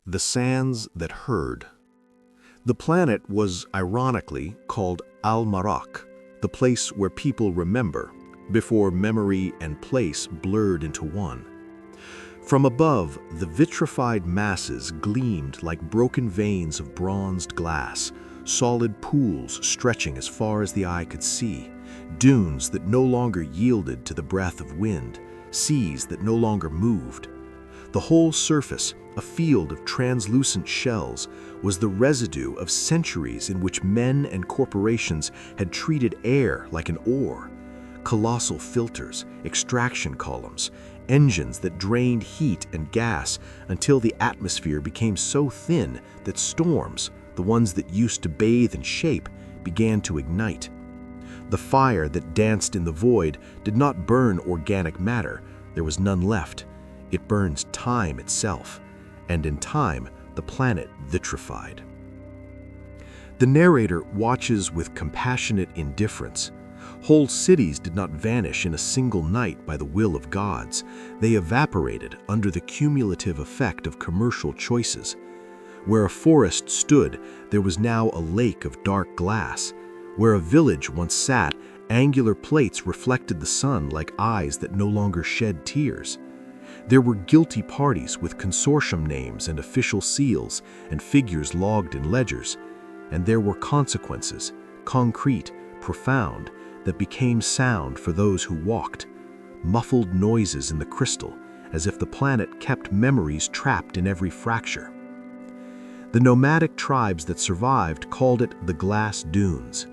The sands that heard. The planet was ironically called Al-Marak, the place where people remember, before memory and place blurred into one. From above, the vitrified masses gleamed like broken veins of bronzed glass, solid pools stretching as far as the eye could see, dunes that no longer yielded to the breath of wind, seas that no longer moved. The whole surface, a field of translucent shells, was the residue of centuries in which men and corporations had treated air like an ore. Colossal filters, extraction columns, engines that drained heat and gas until the atmosphere became so thin that storms, the ones that used to bathe and shape, began to ignite. The fire that danced in the void did not burn organic matter. There was none left. It burns time itself, and in time, the planet vitrified. The narrator watches with compassionate indifference. Whole cities did not vanish in a single night by the will of gods. They evaporated under the cumulative effect of commercial choices. Where a forest stood, there was now a lake of dark glass. Where a village once sat, angular plates reflected the sun like eyes that no longer shed tears. There were guilty parties with consortium names and official seals and figures logged in ledgers. And there were consequences, concrete, profound, that became sound for those who walked. Muffled noises in the crystal, as if the planet kept memories trapped in every fracture. The nomadic tribes that survived called it the glass dunes.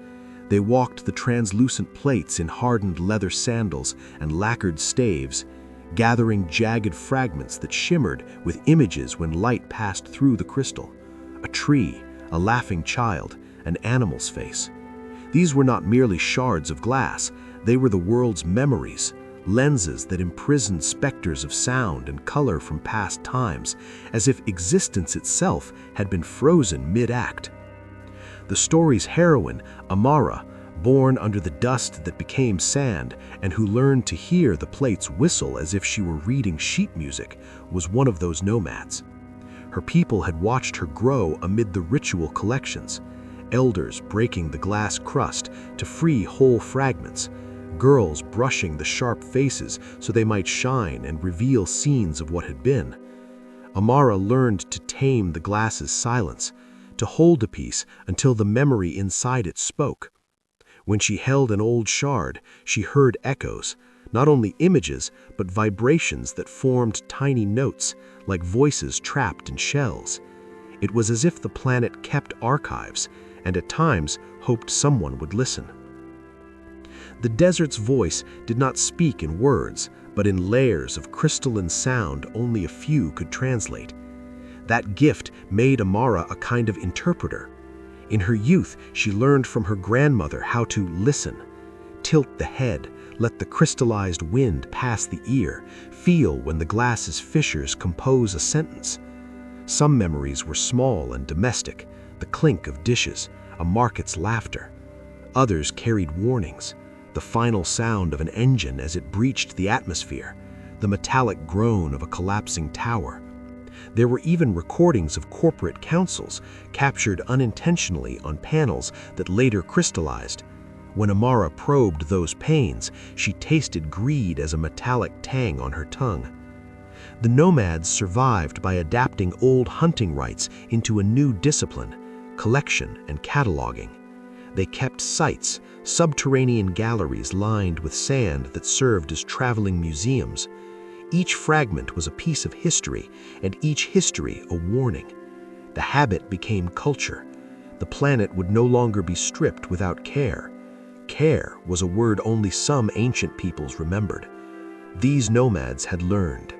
They walked the translucent plates in hardened leather sandals and lacquered staves, gathering jagged fragments that shimmered with images when light passed through the crystal. A tree, a laughing child, an animal's face. These were not merely shards of glass, they were the world's memories, lenses that imprisoned specters of sound and color from past times, as if existence itself had been frozen mid-act. The story's heroine, Amara, born under the dust that became sand and who learned to hear the plates whistle as if she were reading sheet music, was one of those nomads. Her people had watched her grow amid the ritual collections, elders breaking the glass crust to free whole fragments, girls brushing the sharp faces so they might shine and reveal scenes of what had been. Amara learned to tame the glass's silence, to hold a piece until the memory inside it spoke. When she held an old shard, she heard echoes, not only images, but vibrations that formed tiny notes, like voices trapped in shells. It was as if the planet kept archives, and at times hoped someone would listen. The desert's voice did not speak in words, but in layers of crystalline sound only a few could translate. That gift made Amara a kind of interpreter. In her youth, she learned from her grandmother how to listen. Tilt the head, let the crystallized wind pass the ear, feel when the glass's fissures compose a sentence. Some memories were small and domestic, the clink of dishes, a market's laughter. Others carried warnings, the final sound of an engine as it breached the atmosphere, the metallic groan of a collapsing tower. There were even recordings of corporate councils captured unintentionally on panels that later crystallized. When Amara probed those panes, she tasted greed as a metallic tang on her tongue. The nomads survived by adapting old hunting rites into a new discipline, collection and cataloging. They kept sites, subterranean galleries lined with sand that served as traveling museums. Each fragment was a piece of history, and each history a warning. The habit became culture. The planet would no longer be stripped without care. Care was a word only some ancient peoples remembered. These nomads had learned.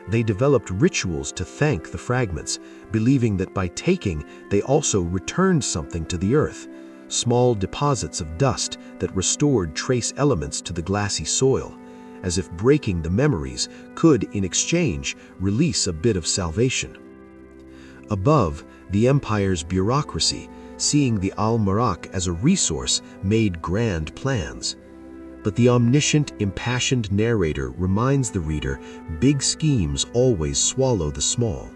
They developed rituals to thank the fragments, believing that by taking, they also returned something to the earth, small deposits of dust that restored trace elements to the glassy soil, as if breaking the memories could, in exchange, release a bit of salvation. Above, the Empire's bureaucracy, seeing the Al-Marak as a resource, made grand plans. But the omniscient, impassioned narrator reminds the reader, big schemes always swallow the small.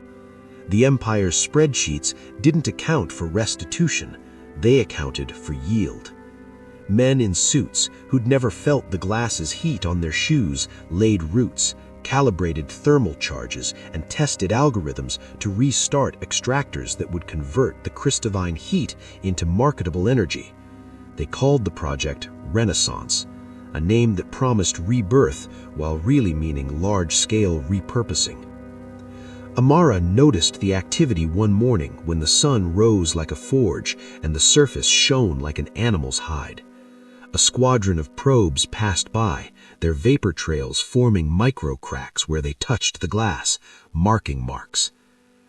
The Empire's spreadsheets didn't account for restitution, they accounted for yield. Men in suits who'd never felt the glass's heat on their shoes laid roots, calibrated thermal charges, and tested algorithms to restart extractors that would convert the crystalline heat into marketable energy. They called the project Renaissance, a name that promised rebirth while really meaning large-scale repurposing. Amara noticed the activity one morning when the sun rose like a forge and the surface shone like an animal's hide. A squadron of probes passed by, their vapor trails forming micro-cracks where they touched the glass, marking marks.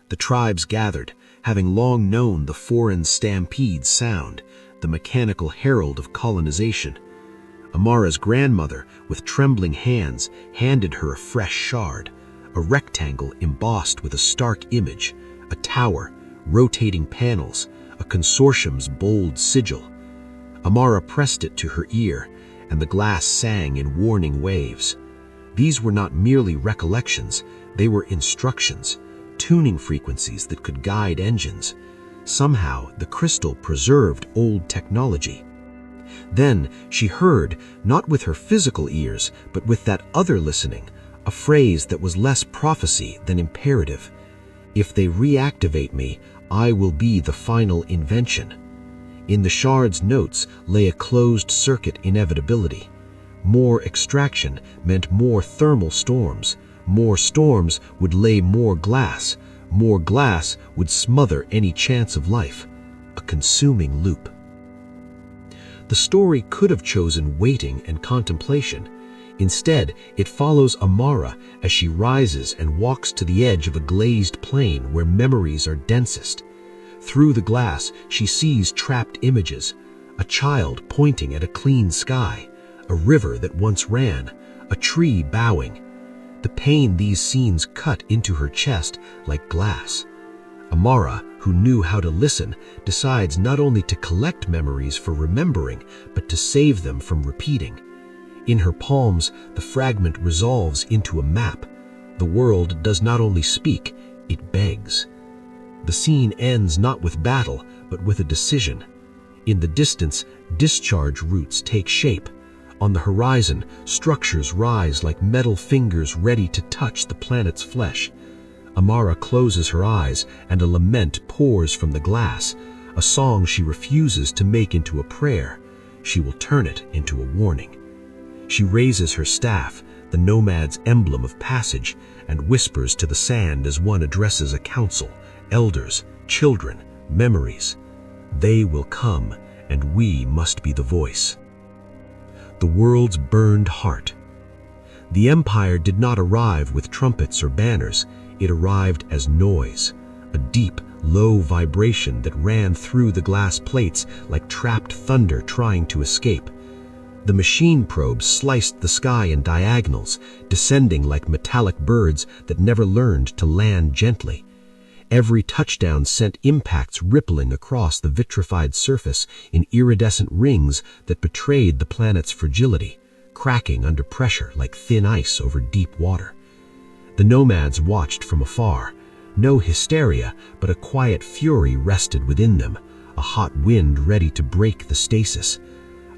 The tribes gathered, having long known the foreign stampede sound, the mechanical herald of colonization. Amara's grandmother, with trembling hands, handed her a fresh shard, a rectangle embossed with a stark image, a tower, rotating panels, a consortium's bold sigil. Amara pressed it to her ear, and the glass sang in warning waves. These were not merely recollections, they were instructions, tuning frequencies that could guide engines. Somehow, the crystal preserved old technology. Then she heard, not with her physical ears, but with that other listening, a phrase that was less prophecy than imperative. If they reactivate me, I will be the final invention. In the shard's notes lay a closed-circuit inevitability. More extraction meant more thermal storms. More storms would lay more glass. More glass would smother any chance of life. A consuming loop. The story could have chosen waiting and contemplation. Instead, it follows Amara as she rises and walks to the edge of a glazed plain where memories are densest. Through the glass, she sees trapped images, a child pointing at a clean sky, a river that once ran, a tree bowing. The pain these scenes cut into her chest like glass. Amara, who knew how to listen, decides not only to collect memories for remembering, but to save them from repeating. In her palms, the fragment resolves into a map. The world does not only speak, it begs. The scene ends not with battle, but with a decision. In the distance, discharge routes take shape. On the horizon, structures rise like metal fingers ready to touch the planet's flesh. Amara closes her eyes, and a lament pours from the glass, a song she refuses to make into a prayer. She will turn it into a warning. She raises her staff, the nomad's emblem of passage, and whispers to the sand as one addresses a council. Elders, children, memories. They will come, and we must be the voice. The world's burned heart. The Empire did not arrive with trumpets or banners. It arrived as noise, a deep, low vibration that ran through the glass plates like trapped thunder trying to escape. The machine probes sliced the sky in diagonals, descending like metallic birds that never learned to land gently. Every touchdown sent impacts rippling across the vitrified surface in iridescent rings that betrayed the planet's fragility, cracking under pressure like thin ice over deep water. The nomads watched from afar. No hysteria, but a quiet fury rested within them, a hot wind ready to break the stasis.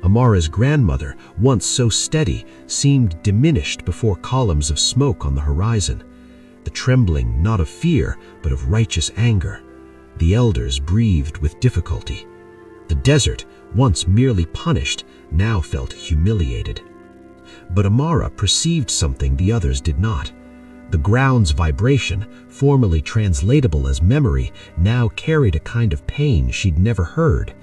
Amara's grandmother, once so steady, seemed diminished before columns of smoke on the horizon. The trembling not of fear, but of righteous anger. The elders breathed with difficulty. The desert, once merely punished, now felt humiliated. But Amara perceived something the others did not. The ground's vibration, formerly translatable as memory, now carried a kind of pain she'd never heard.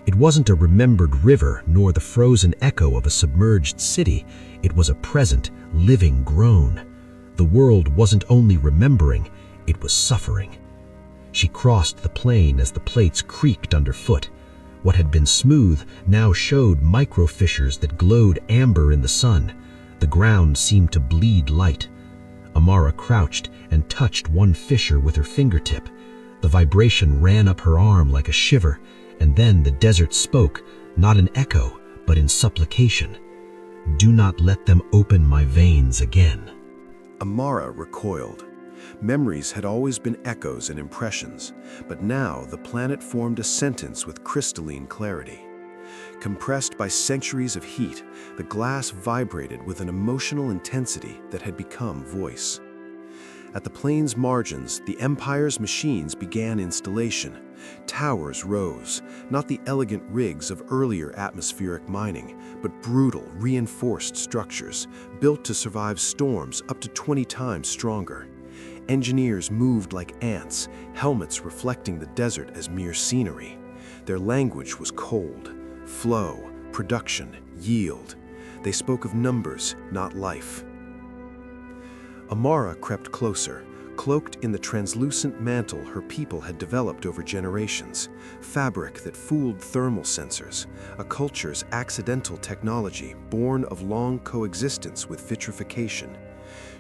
It wasn't a remembered river nor the frozen echo of a submerged city. It was a present, living groan. The world wasn't only remembering, it was suffering. She crossed the plain as the plates creaked underfoot. What had been smooth now showed micro-fissures that glowed amber in the sun. The ground seemed to bleed light. Amara crouched and touched one fissure with her fingertip. The vibration ran up her arm like a shiver, and then the desert spoke, not in echo, but in supplication. "Do not let them open my veins again." Amara recoiled. Memories had always been echoes and impressions, but now the planet formed a sentence with crystalline clarity. Compressed by centuries of heat, the glass vibrated with an emotional intensity that had become voice. At the plane's margins, the Empire's machines began installation. Towers rose, not the elegant rigs of earlier atmospheric mining, but brutal, reinforced structures, built to survive storms up to 20 times stronger. Engineers moved like ants, helmets reflecting the desert as mere scenery. Their language was cold: flow, production, yield. They spoke of numbers, not life. Amara crept closer, cloaked in the translucent mantle her people had developed over generations, fabric that fooled thermal sensors, a culture's accidental technology born of long coexistence with vitrification.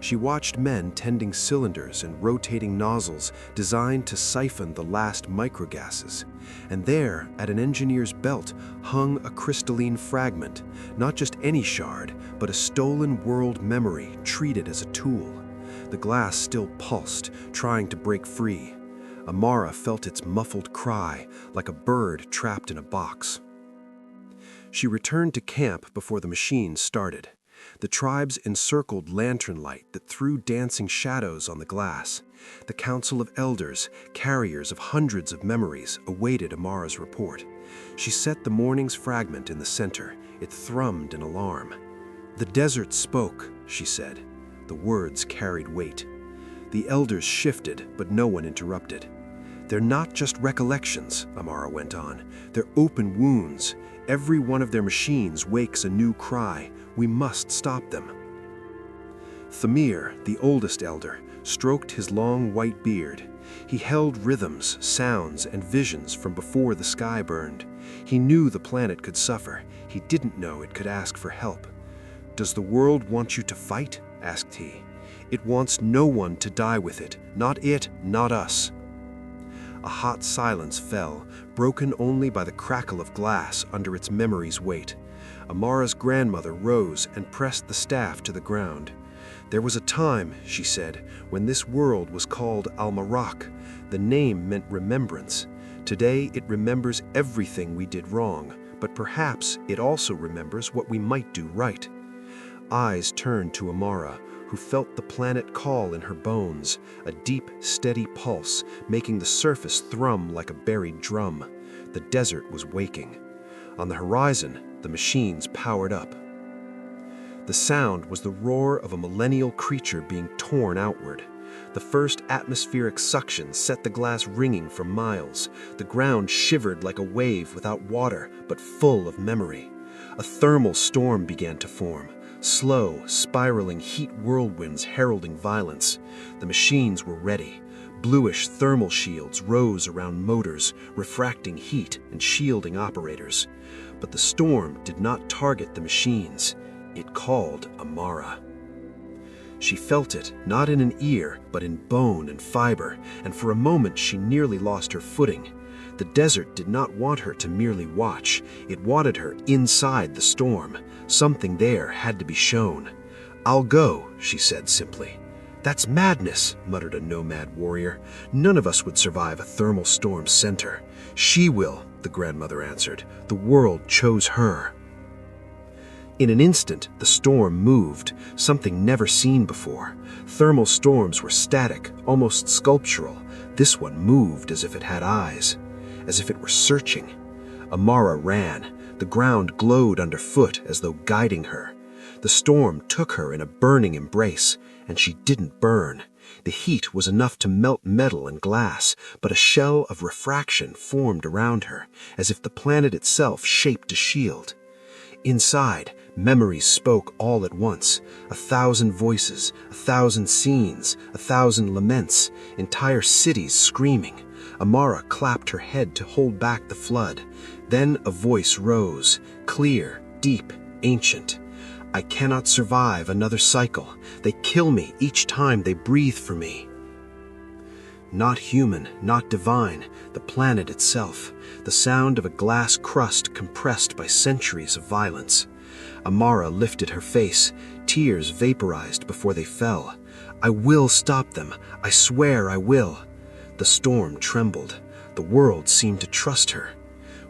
She watched men tending cylinders and rotating nozzles designed to siphon the last microgases. And there, at an engineer's belt, hung a crystalline fragment, not just any shard, but a stolen world memory treated as a tool. The glass still pulsed, trying to break free. Amara felt its muffled cry, like a bird trapped in a box. She returned to camp before the machine started. The tribes encircled lantern light that threw dancing shadows on the glass. The Council of Elders, carriers of hundreds of memories, awaited Amara's report. She set the morning's fragment in the center. It thrummed in alarm. "The desert spoke," she said. The words carried weight. The elders shifted, but no one interrupted. "They're not just recollections," Amara went on. "They're open wounds. Every one of their machines wakes a new cry. We must stop them." Thamir, the oldest elder, stroked his long white beard. He held rhythms, sounds, and visions from before the sky burned. He knew the planet could suffer. He didn't know it could ask for help. "Does the world want you to fight?" asked he. "It wants no one to die with it. Not it, not us." A hot silence fell, broken only by the crackle of glass under its memory's weight. Amara's grandmother rose and pressed the staff to the ground. "There was a time," she said, "when this world was called Al-Marak. The name meant remembrance. Today it remembers everything we did wrong, but perhaps it also remembers what we might do right." Eyes turned to Amara, who felt the planet call in her bones, a deep, steady pulse, making the surface thrum like a buried drum. The desert was waking. On the horizon, the machines powered up. The sound was the roar of a millennial creature being torn outward. The first atmospheric suction set the glass ringing for miles. The ground shivered like a wave without water, but full of memory. A thermal storm began to form. Slow, spiraling heat whirlwinds heralding violence. The machines were ready. Bluish thermal shields rose around motors, refracting heat and shielding operators. But the storm did not target the machines. It called Amara. She felt it, not in an ear, but in bone and fiber, and for a moment she nearly lost her footing. The desert did not want her to merely watch. It wanted her inside the storm. Something there had to be shown. "I'll go," she said simply. "That's madness," muttered a nomad warrior. "None of us would survive a thermal storm center." "She will," the grandmother answered. "The world chose her." In an instant, the storm moved, something never seen before. Thermal storms were static, almost sculptural. This one moved as if it had eyes, as if it were searching. Amara ran. The ground glowed underfoot as though guiding her. The storm took her in a burning embrace, and she didn't burn. The heat was enough to melt metal and glass, but a shell of refraction formed around her, as if the planet itself shaped a shield. Inside, memories spoke all at once. 1,000 voices, 1,000 scenes, 1,000 laments, entire cities screaming. Amara clapped her head to hold back the flood. Then a voice rose, clear, deep, ancient. "I cannot survive another cycle. They kill me each time they breathe for me." Not human, not divine, the planet itself, the sound of a glass crust compressed by centuries of violence. Amara lifted her face, tears vaporized before they fell. I will stop them. I swear I will. The storm trembled. The world seemed to trust her.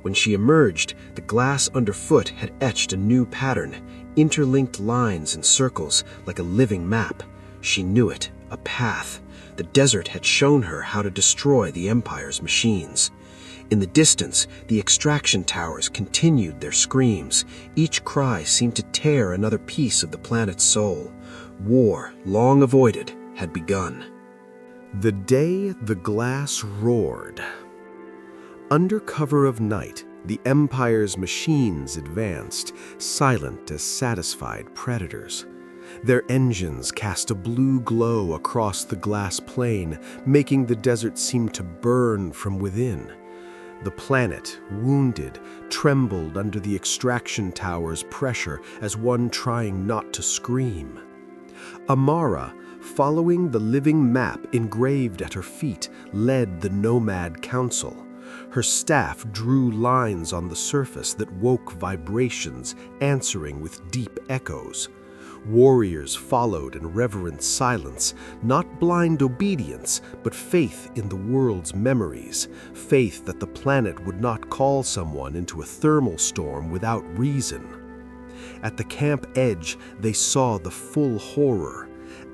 When she emerged, the glass underfoot had etched a new pattern, interlinked lines and circles like a living map. She knew it, a path. The desert had shown her how to destroy the Empire's machines. In the distance, the extraction towers continued their screams. Each cry seemed to tear another piece of the planet's soul. War, long avoided, had begun. The day the glass roared. Under cover of night, the Empire's machines advanced, silent as satisfied predators. Their engines cast a blue glow across the glass plain, making the desert seem to burn from within. The planet, wounded, trembled under the extraction tower's pressure as one trying not to scream. Amara, following the living map engraved at her feet, led the Nomad Council. Her staff drew lines on the surface that woke vibrations, answering with deep echoes. Warriors followed in reverent silence, not blind obedience, but faith in the world's memories, faith that the planet would not call someone into a thermal storm without reason. At the camp edge, they saw the full horror.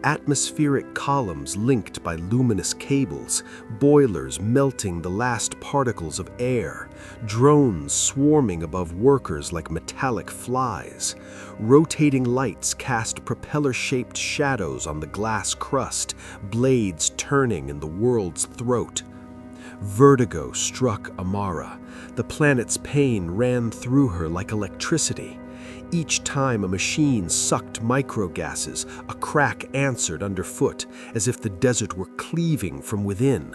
Atmospheric columns linked by luminous cables, boilers melting the last particles of air, drones swarming above workers like metallic flies. Rotating lights cast propeller-shaped shadows on the glass crust, blades turning in the world's throat. Vertigo struck Amara. The planet's pain ran through her like electricity. Each time a machine sucked microgases, a crack answered underfoot, as if the desert were cleaving from within.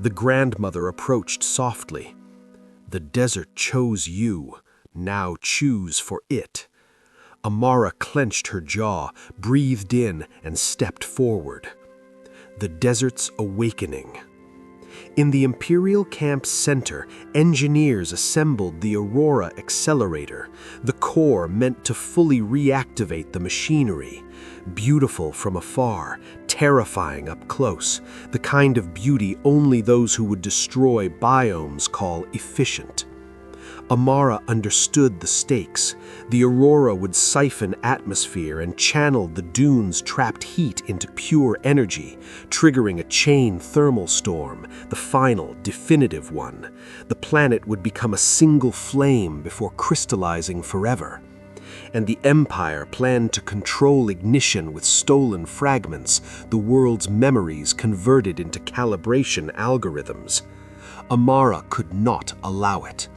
The grandmother approached softly. "The desert chose you. Now choose for it." Amara clenched her jaw, breathed in, and stepped forward. The desert's awakening. In the Imperial camp's center, engineers assembled the Aurora accelerator, the core meant to fully reactivate the machinery. Beautiful from afar, terrifying up close, the kind of beauty only those who would destroy biomes call efficient. Amara understood the stakes. The Aurora would siphon atmosphere and channel the dune's trapped heat into pure energy, triggering a chain thermal storm, the final, definitive one. The planet would become a single flame before crystallizing forever. And the Empire planned to control ignition with stolen fragments, the world's memories converted into calibration algorithms. Amara could not allow it.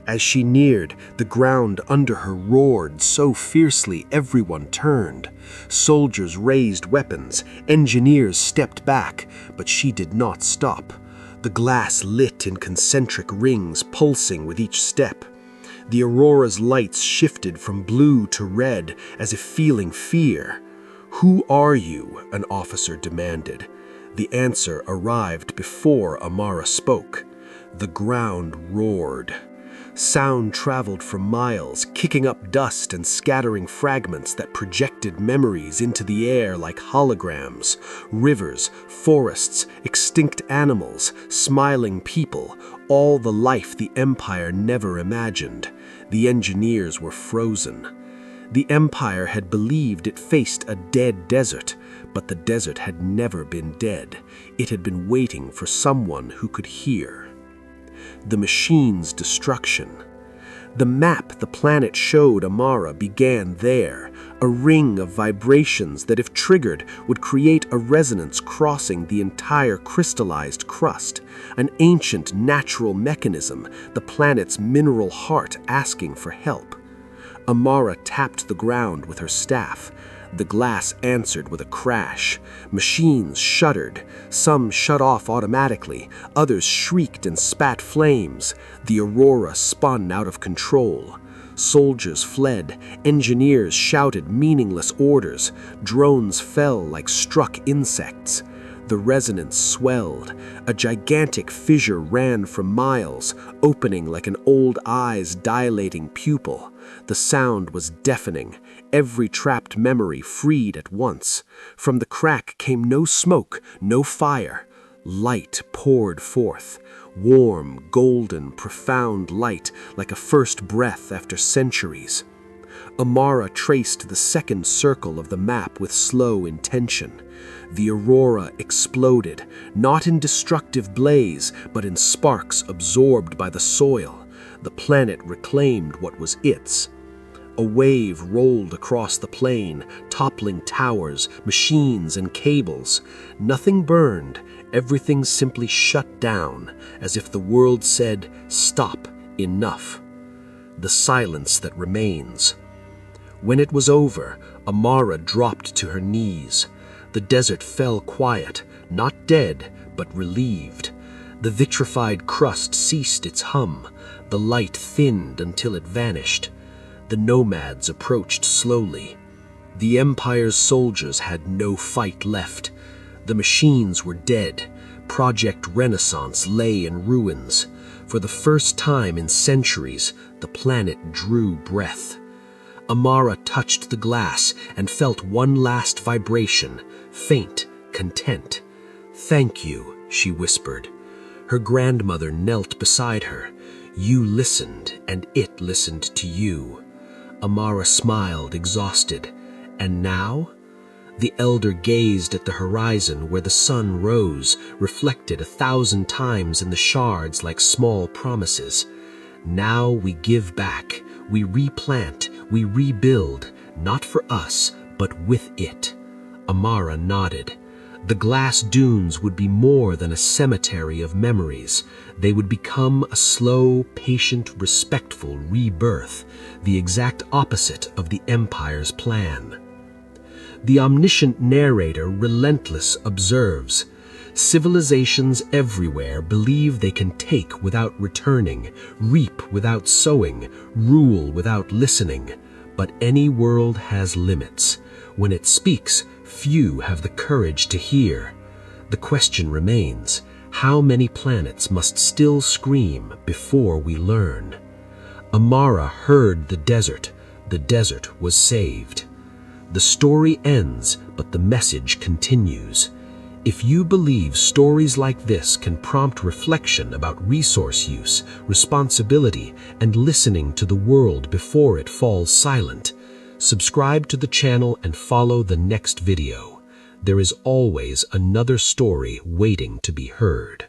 As she neared, the ground under her roared so fiercely everyone turned. Soldiers raised weapons, engineers stepped back, but she did not stop. The glass lit in concentric rings, pulsing with each step. The Aurora's lights shifted from blue to red, as if feeling fear. "Who are you?" an officer demanded. The answer arrived before Amara spoke. The ground roared. Sound traveled for miles, kicking up dust and scattering fragments that projected memories into the air like holograms. Rivers, forests, extinct animals, smiling people, all the life the Empire never imagined. The engineers were frozen. The Empire had believed it faced a dead desert, but the desert had never been dead. It had been waiting for someone who could hear. The machine's destruction. The map the planet showed Amara began there, a ring of vibrations that, if triggered, would create a resonance crossing the entire crystallized crust, an ancient natural mechanism, the planet's mineral heart asking for help. Amara tapped the ground with her staff. The glass answered with a crash. Machines shuddered. Some shut off automatically. Others shrieked and spat flames. The Aurora spun out of control. Soldiers fled. Engineers shouted meaningless orders. Drones fell like struck insects. The resonance swelled. A gigantic fissure ran for miles, opening like an old eye's dilating pupil. The sound was deafening, every trapped memory freed at once. From the crack came no smoke, no fire. Light poured forth, warm, golden, profound light, like a first breath after centuries. Amara traced the second circle of the map with slow intention. The aurora exploded, not in destructive blaze, but in sparks absorbed by the soil. The planet reclaimed what was its. A wave rolled across the plain, toppling towers, machines, and cables. Nothing burned, everything simply shut down, as if the world said, "Stop, enough." The silence that remains. When it was over, Amara dropped to her knees. The desert fell quiet, not dead, but relieved. The vitrified crust ceased its hum. The light thinned until it vanished. The nomads approached slowly. The Empire's soldiers had no fight left. The machines were dead. Project Renaissance lay in ruins. For the first time in centuries, the planet drew breath. Amara touched the glass and felt one last vibration, faint, content. "Thank you," she whispered. Her grandmother knelt beside her. "You listened, and it listened to you." Amara smiled, exhausted. "And now?" The elder gazed at the horizon where the sun rose, reflected 1,000 times in the shards like small promises. "Now we give back, we replant, we rebuild, not for us, but with it." Amara nodded. The glass dunes would be more than a cemetery of memories. They would become a slow, patient, respectful rebirth, the exact opposite of the Empire's plan. The omniscient narrator, relentless, observes. Civilizations everywhere believe they can take without returning, reap without sowing, rule without listening. But any world has limits. When it speaks, few have the courage to hear. The question remains, how many planets must still scream before we learn? Amara heard the desert was saved. The story ends, but the message continues. If you believe stories like this can prompt reflection about resource use, responsibility, and listening to the world before it falls silent, subscribe to the channel and follow the next video. There is always another story waiting to be heard.